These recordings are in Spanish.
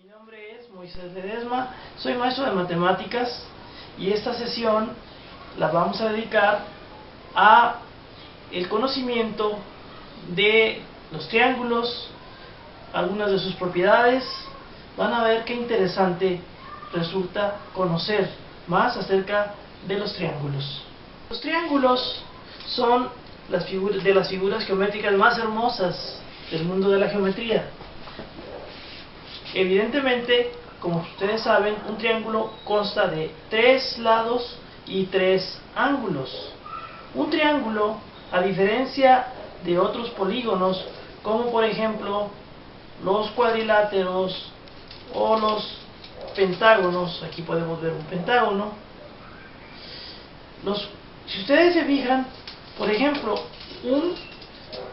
Mi nombre es Moisés Ledesma, soy maestro de matemáticas y esta sesión la vamos a dedicar a el conocimiento de los triángulos, algunas de sus propiedades. Van a ver qué interesante resulta conocer más acerca de los triángulos. Los triángulos son las figuras geométricas más hermosas del mundo de la geometría. Evidentemente, como ustedes saben, un triángulo consta de 3 lados y 3 ángulos. Un triángulo, a diferencia de otros polígonos, como por ejemplo los cuadriláteros o los pentágonos, aquí podemos ver un pentágono. Si ustedes se fijan, por ejemplo, un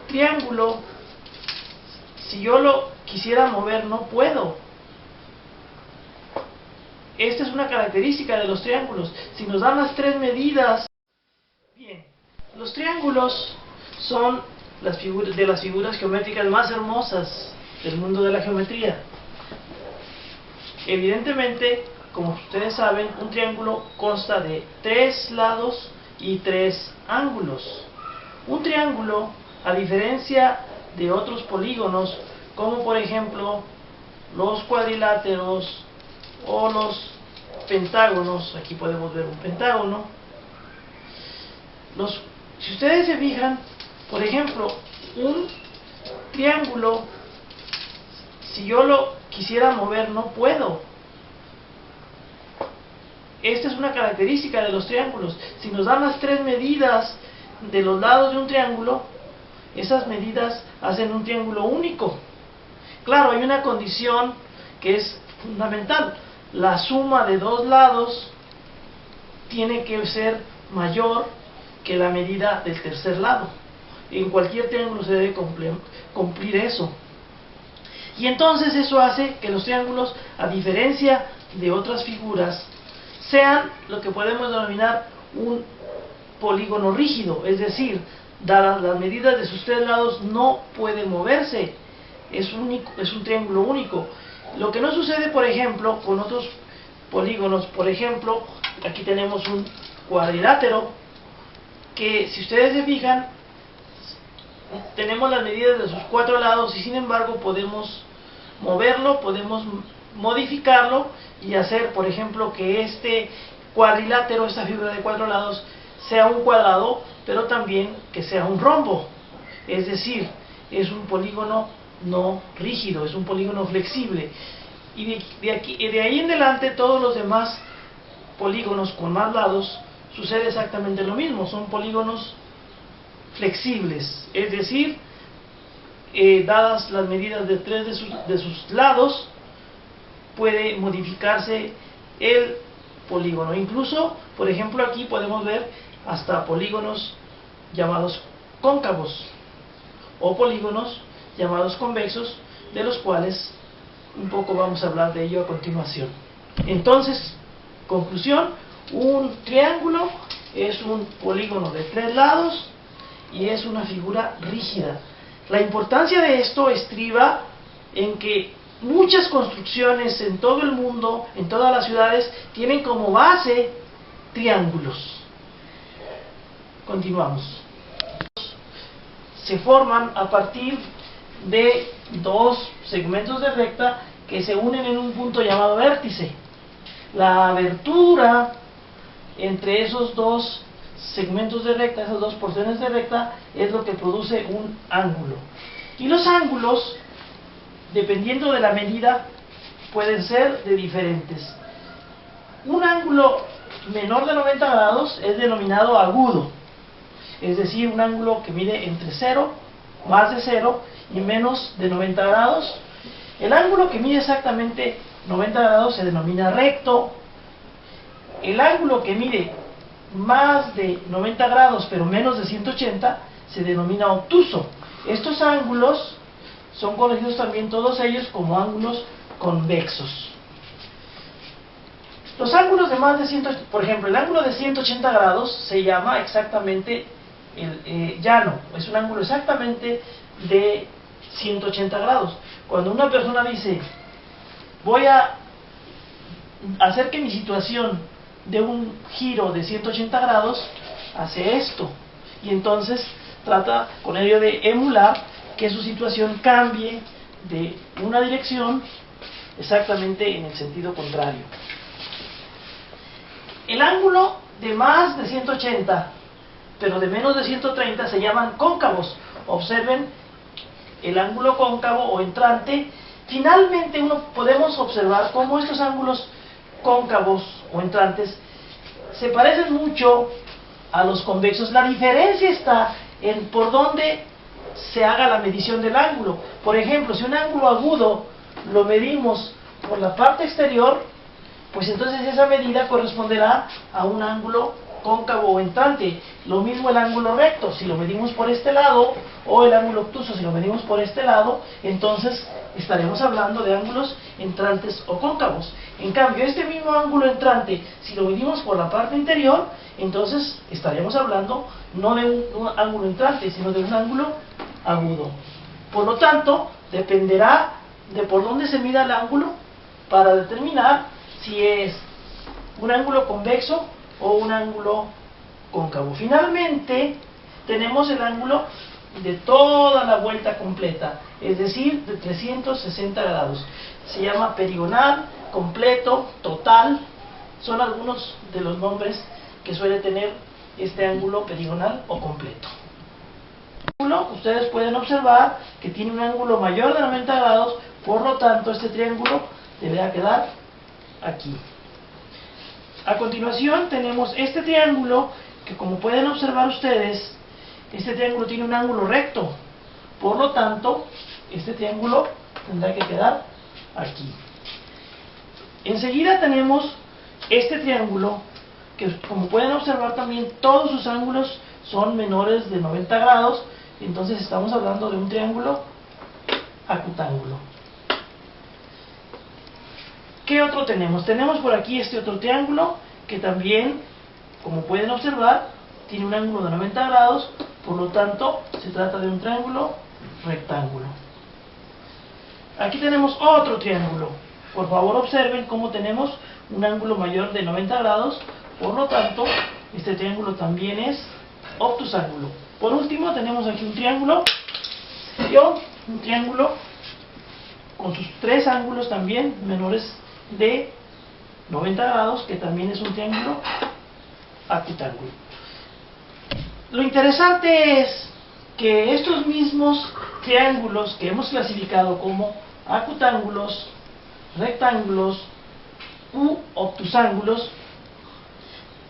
triángulo, si yo lo quisiera mover, no puedo. Esta es una característica de los triángulos. Si nos dan las 3 medidas... Bien, los triángulos son las figuras geométricas más hermosas del mundo de la geometría. Evidentemente, como ustedes saben, un triángulo consta de 3 lados y 3 ángulos. Un triángulo, a diferencia de otros polígonos, como por ejemplo los cuadriláteros o los pentágonos, aquí podemos ver un pentágono. Si ustedes se fijan, por ejemplo, un triángulo, si yo lo quisiera mover, no puedo. Esta es una característica de los triángulos. Si nos dan las 3 medidas de los lados de un triángulo, esas medidas hacen un triángulo único. Claro, hay una condición que es fundamental. La suma de 2 lados tiene que ser mayor que la medida del tercer lado. En cualquier triángulo se debe cumplir eso. Y entonces eso hace que los triángulos, a diferencia de otras figuras, sean lo que podemos denominar un polígono rígido. Es decir, dadas las medidas de sus 3 lados, no puede moverse. Es un triángulo único. Lo que no sucede, por ejemplo, con otros polígonos. Por ejemplo, aquí tenemos un cuadrilátero, que si ustedes se fijan, tenemos las medidas de sus 4 lados y sin embargo podemos moverlo, podemos modificarlo y hacer, por ejemplo, que este cuadrilátero, esta figura de 4 lados, sea un cuadrado, pero también que sea un rombo. Es decir, es un polígono no rígido, es un polígono flexible. Y de ahí en adelante, todos los demás polígonos con más lados sucede exactamente lo mismo, son polígonos flexibles, es decir, dadas las medidas de 3 de sus lados, puede modificarse el polígono. Incluso, por ejemplo, aquí podemos ver hasta polígonos llamados cóncavos o polígonos llamados convexos, de los cuales un poco vamos a hablar de ello a continuación. Entonces, conclusión: un triángulo es un polígono de 3 lados y es una figura rígida. La importancia de esto estriba en que muchas construcciones en todo el mundo, en todas las ciudades, tienen como base triángulos. Continuamos. Se forman a partir de 2 segmentos de recta que se unen en un punto llamado vértice. La abertura entre esos 2 segmentos de recta, esas 2 porciones de recta, es lo que produce un ángulo. Y los ángulos, dependiendo de la medida, pueden ser de diferentes. Un ángulo menor de 90 grados es denominado agudo, es decir, un ángulo que mide entre 0, más de 0 y menos de 90 grados. El ángulo que mide exactamente 90 grados se denomina recto. El ángulo que mide más de 90 grados pero menos de 180 se denomina obtuso. Estos ángulos son conocidos también todos ellos como ángulos convexos. Los ángulos de más de 180, por ejemplo, el ángulo de 180 grados se llama exactamente llano. Es un ángulo exactamente de 180 grados. Cuando una persona dice voy a hacer que mi situación de un giro de 180 grados hace esto, y entonces trata con ello de emular que su situación cambie de una dirección exactamente en el sentido contrario. El ángulo de más de 180 pero de menos de 130 se llaman cóncavos. Observen el ángulo cóncavo o entrante. Finalmente podemos observar cómo estos ángulos cóncavos o entrantes se parecen mucho a los convexos. La diferencia está en por dónde se haga la medición del ángulo. Por ejemplo, si un ángulo agudo lo medimos por la parte exterior, pues entonces esa medida corresponderá a un ángulo cóncavo o entrante. Lo mismo el ángulo recto, si lo medimos por este lado, o el ángulo obtuso, si lo medimos por este lado, entonces estaremos hablando de ángulos entrantes o cóncavos. En cambio, este mismo ángulo entrante, si lo medimos por la parte interior, entonces estaremos hablando no de un ángulo entrante, sino de un ángulo agudo. Por lo tanto, dependerá de por dónde se mida el ángulo para determinar si es un ángulo convexo o un ángulo cóncavo. Finalmente, tenemos el ángulo de toda la vuelta completa, es decir, de 360 grados. Se llama perigonal, completo, total. Son algunos de los nombres que suele tener este ángulo perigonal o completo. Ustedes pueden observar que tiene un ángulo mayor de 90 grados, por lo tanto este triángulo deberá quedar aquí. A continuación tenemos este triángulo que, como pueden observar ustedes, este triángulo tiene un ángulo recto, por lo tanto este triángulo tendrá que quedar aquí. Enseguida tenemos este triángulo que, como pueden observar también, todos sus ángulos son menores de 90 grados, entonces estamos hablando de un triángulo acutángulo. ¿Qué otro tenemos? Tenemos por aquí este otro triángulo que también, como pueden observar, tiene un ángulo de 90 grados, por lo tanto se trata de un triángulo rectángulo. Aquí tenemos otro triángulo. Por favor observen cómo tenemos un ángulo mayor de 90 grados, por lo tanto este triángulo también es obtusángulo. Por último tenemos aquí un triángulo con sus tres ángulos también menores de 90 grados, que también es un triángulo acutángulo. Lo interesante es que estos mismos triángulos que hemos clasificado como acutángulos, rectángulos u obtusángulos,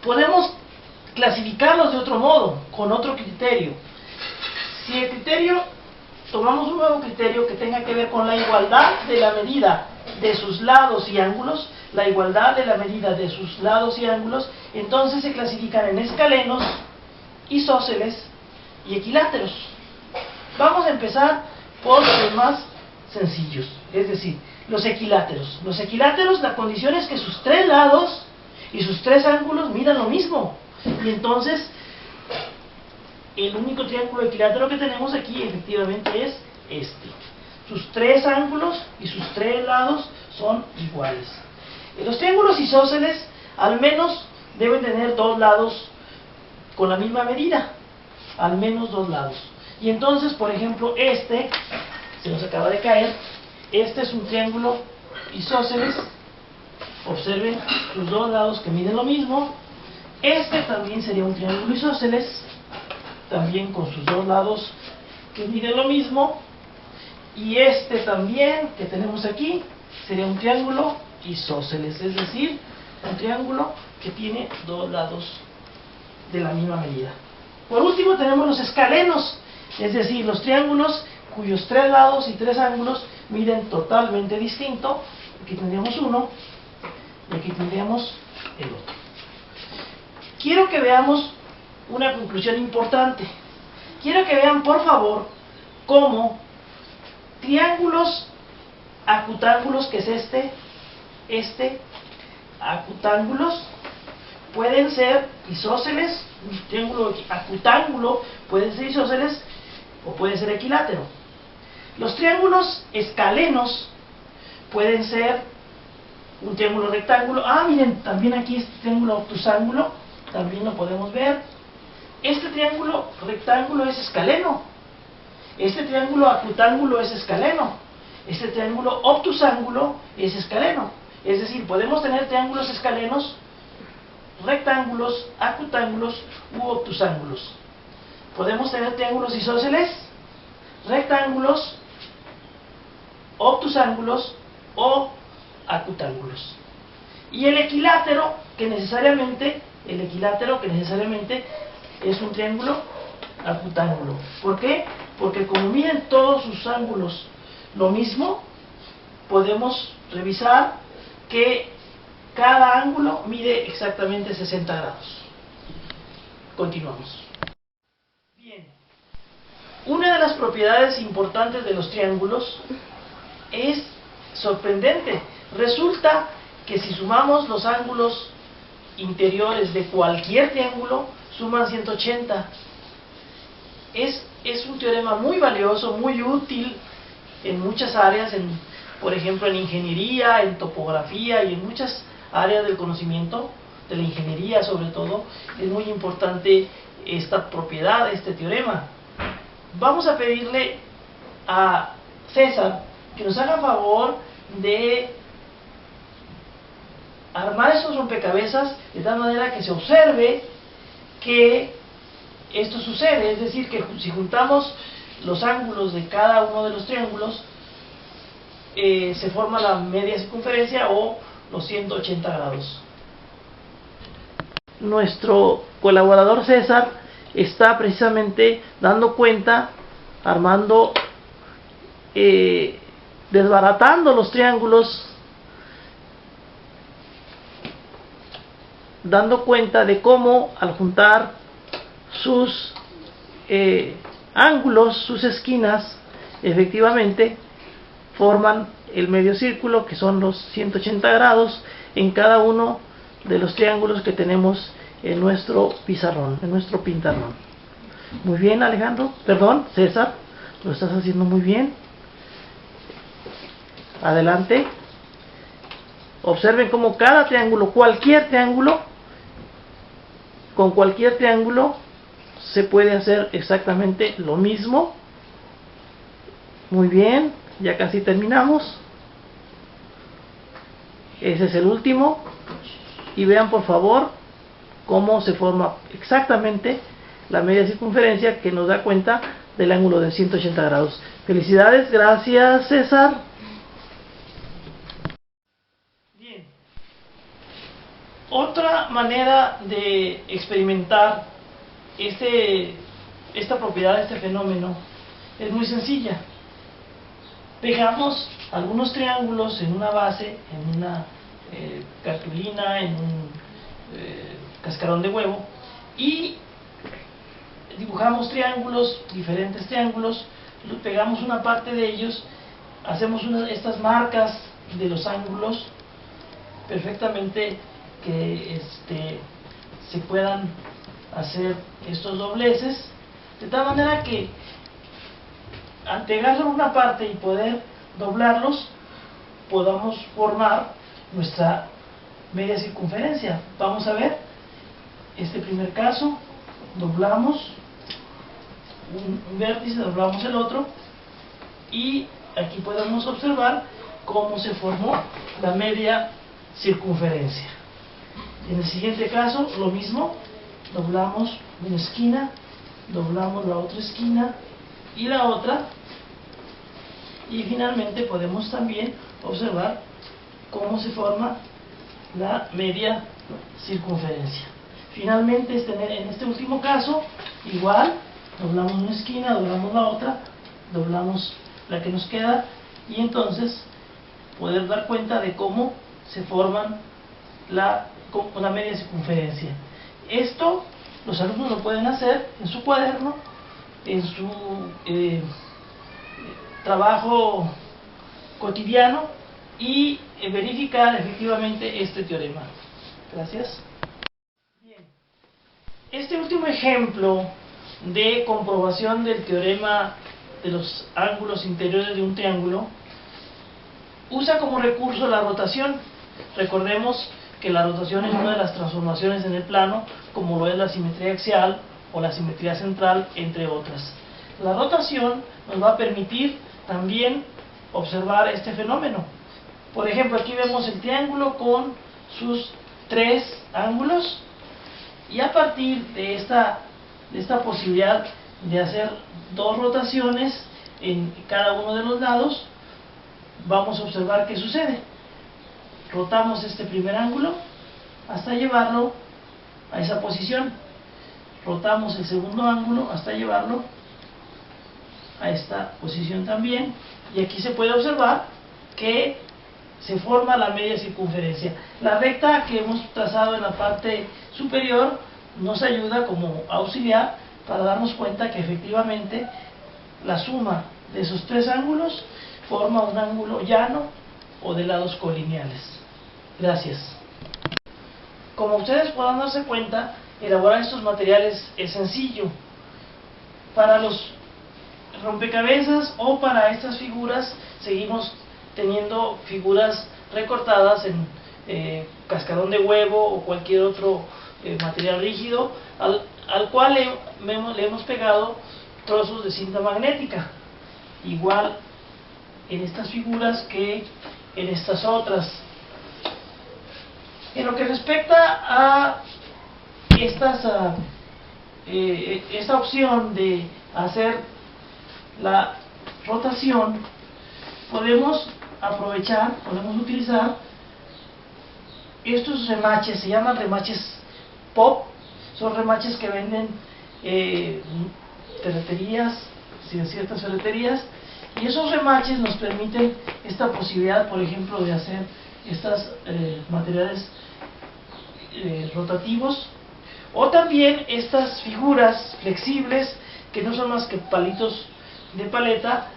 podemos clasificarlos de otro modo, con otro criterio. Si el criterio, tomamos un nuevo criterio que tenga que ver con la igualdad de la medida de sus lados y ángulos, la igualdad de la medida de sus lados y ángulos, entonces se clasifican en escalenos, isósceles y equiláteros. Vamos a empezar por los más sencillos, es decir, los equiláteros. Los equiláteros, la condición es que sus tres lados y sus tres ángulos midan lo mismo, y entonces el único triángulo equilátero que tenemos aquí efectivamente es este. Sus tres ángulos y sus tres lados son iguales. Los triángulos isósceles al menos deben tener dos lados con la misma medida, al menos dos lados. Y entonces, por ejemplo, este se nos acaba de caer. Este es un triángulo isósceles. Observen sus dos lados que miden lo mismo. Este también sería un triángulo isósceles, también con sus dos lados que miden lo mismo. Y este también que tenemos aquí sería un triángulo isósceles, es decir, un triángulo que tiene dos lados de la misma medida. Por último tenemos los escalenos, es decir, los triángulos cuyos tres lados y tres ángulos miden totalmente distinto. Aquí tendríamos uno y aquí tendríamos el otro. Quiero que veamos una conclusión importante. Quiero que vean, por favor, cómo triángulos acutángulos, que es acutángulos, pueden ser isósceles. Un triángulo acutángulo puede ser isósceles o puede ser equilátero. Los triángulos escalenos pueden ser un triángulo rectángulo. Miren, también aquí este triángulo obtusángulo, también lo podemos ver. Este triángulo rectángulo es escaleno. Este triángulo acutángulo es escaleno. Este triángulo obtusángulo es escaleno. Es decir, podemos tener triángulos escalenos, rectángulos, acutángulos u obtusángulos. Podemos tener triángulos isósceles, rectángulos, obtusángulos o acutángulos. Y el equilátero que necesariamente es un triángulo acutángulo. ¿Por qué? Porque como miden todos sus ángulos lo mismo, podemos revisar que cada ángulo mide exactamente 60 grados. Continuamos. Bien. Una de las propiedades importantes de los triángulos es sorprendente. Resulta que si sumamos los ángulos interiores de cualquier triángulo, suman 180. Es un teorema muy valioso, muy útil en muchas áreas, por ejemplo en ingeniería, en topografía y en muchas áreas del conocimiento, de la ingeniería sobre todo. Es muy importante esta propiedad, este teorema. Vamos a pedirle a César que nos haga favor de armar esos rompecabezas de tal manera que se observe que esto sucede, es decir, que si juntamos los ángulos de cada uno de los triángulos, se forma la media circunferencia o los 180 grados. Nuestro colaborador César está precisamente dando cuenta, armando, desbaratando los triángulos, dando cuenta de cómo al juntar sus ángulos, sus esquinas, efectivamente forman el medio círculo, que son los 180 grados en cada uno de los triángulos que tenemos en nuestro pizarrón, en nuestro pintarrón. Muy bien, Alejandro, perdón, César, lo estás haciendo muy bien. Adelante. Observen cómo cada triángulo, cualquier triángulo, con cualquier triángulo se puede hacer exactamente lo mismo. Muy bien, ya casi terminamos. Ese es el último. Y vean por favor cómo se forma exactamente la media circunferencia, que nos da cuenta del ángulo de 180 grados. Felicidades, gracias César. Bien. Otra manera de experimentar esta propiedad, este fenómeno, es muy sencilla. Pegamos algunos triángulos en una base, en una cartulina, en un cascarón de huevo, y dibujamos triángulos, diferentes triángulos, pegamos una parte de ellos, hacemos estas marcas de los ángulos perfectamente, que se puedan hacer estos dobleces, de tal manera que al pegar sobre una parte y poder doblarlos, podamos formar nuestra media circunferencia. Vamos a ver este primer caso. Doblamos un vértice, doblamos el otro, y aquí podemos observar cómo se formó la media circunferencia. En el siguiente caso, lo mismo, doblamos una esquina, doblamos la otra esquina y la otra, y finalmente podemos también observar cómo se forma la media circunferencia. Finalmente, en este último caso, igual, doblamos una esquina, doblamos la otra, doblamos la que nos queda, y entonces poder dar cuenta de cómo se forman la media circunferencia. Esto los alumnos lo pueden hacer en su cuaderno, en su trabajo cotidiano, y verificar efectivamente este teorema. Gracias. Bien. Este último ejemplo de comprobación del teorema de los ángulos interiores de un triángulo usa como recurso la rotación. Recordemos que la rotación es una de las transformaciones en el plano, como lo es la simetría axial o la simetría central, entre otras. La rotación nos va a permitir también observar este fenómeno. Por ejemplo, aquí vemos el triángulo con sus 3 ángulos, y a partir de esta posibilidad de hacer 2 rotaciones en cada uno de los lados, vamos a observar qué sucede. Rotamos este primer ángulo hasta llevarlo a esa posición. Rotamos el segundo ángulo hasta llevarlo a esta posición también. Y aquí se puede observar que se forma la media circunferencia. La recta que hemos trazado en la parte superior nos ayuda como auxiliar para darnos cuenta que efectivamente la suma de esos 3 ángulos forma un ángulo llano o de lados colineales. Gracias. Como ustedes puedan darse cuenta, elaborar estos materiales es sencillo. Para los rompecabezas o para estas figuras seguimos teniendo figuras recortadas en cascarón de huevo o cualquier otro material rígido al cual le hemos pegado trozos de cinta magnética, igual en estas figuras que en estas otras. En lo que respecta a esta opción de hacer la rotación, podemos utilizar estos remaches. Se llaman remaches pop, son remaches que venden ferreterías, ciertas ferreterías, y esos remaches nos permiten esta posibilidad, por ejemplo, de hacer estos materiales rotativos, o también estas figuras flexibles que no son más que palitos de paleta,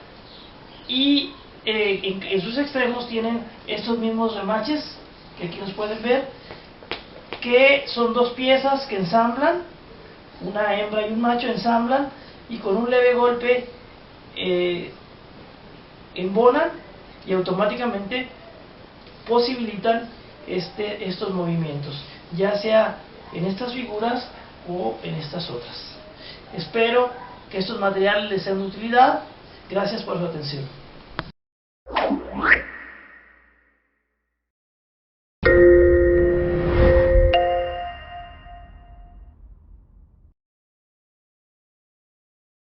y en sus extremos tienen estos mismos remaches que aquí nos pueden ver, que son 2 piezas que ensamblan, una hembra y un macho ensamblan, y con un leve golpe embonan y automáticamente posibilitan estos movimientos, ya sea en estas figuras o en estas otras. Espero que estos materiales les sean de utilidad. Gracias por su atención.